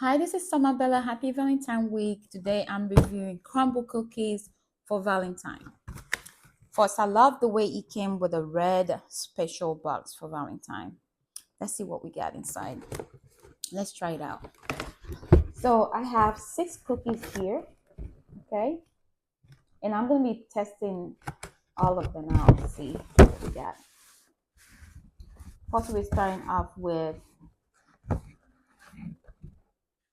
Hi, this is Summer Bella. Happy Valentine Week. Today I'm reviewing crumble cookies for Valentine. First, I love the way it came with a red special box for Valentine. Let's see what we got inside. Let's try it out. So I have 6 cookies here, okay? And I'm going to be testing all of them out to see what we got. First, we're starting off with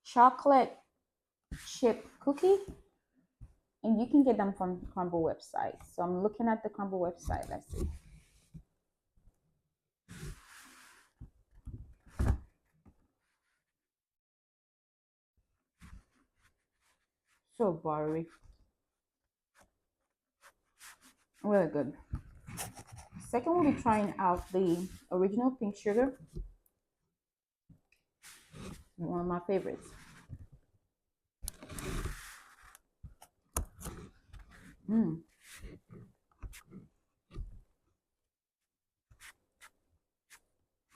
chocolate chip cookie. And you can get them from the Crumble website. So I'm looking at the Crumble website. Let's see. So buttery. Really good. Second, we'll be trying out the original pink sugar. One of my favorites.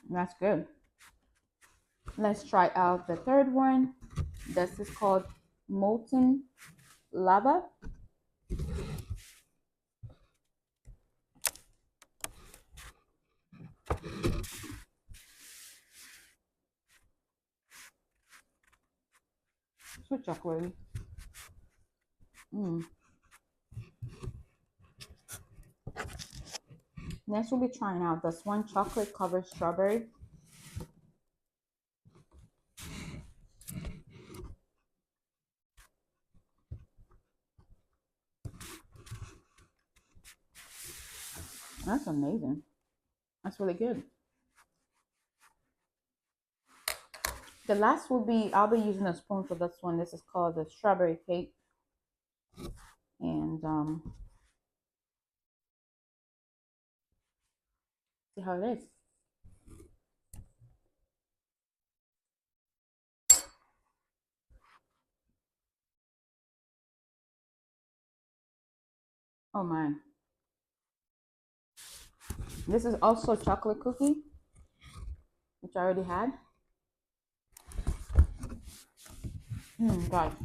That's good. Let's try out the third one. This is called molten lava. So chocolatey. Next, we'll be trying out this one, chocolate covered strawberry. That's amazing. That's really good. The last will be, I'll be using a spoon for this one. This is called the strawberry cake. And see how it is. Oh my. This is also chocolate cookie, which I already had. God.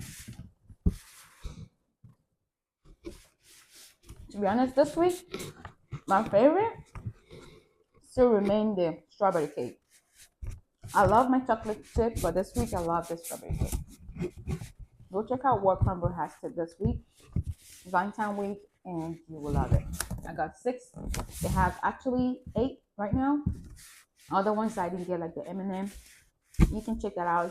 To be honest, this week, my favorite still remain the strawberry cake. I love my chocolate chip, but this week I love the strawberry cake. Go check out what Crumble has to this week, Valentine week, and you will love it. I got 6. They have actually 8 right now. Other ones I didn't get, like the M&M. You can check that out.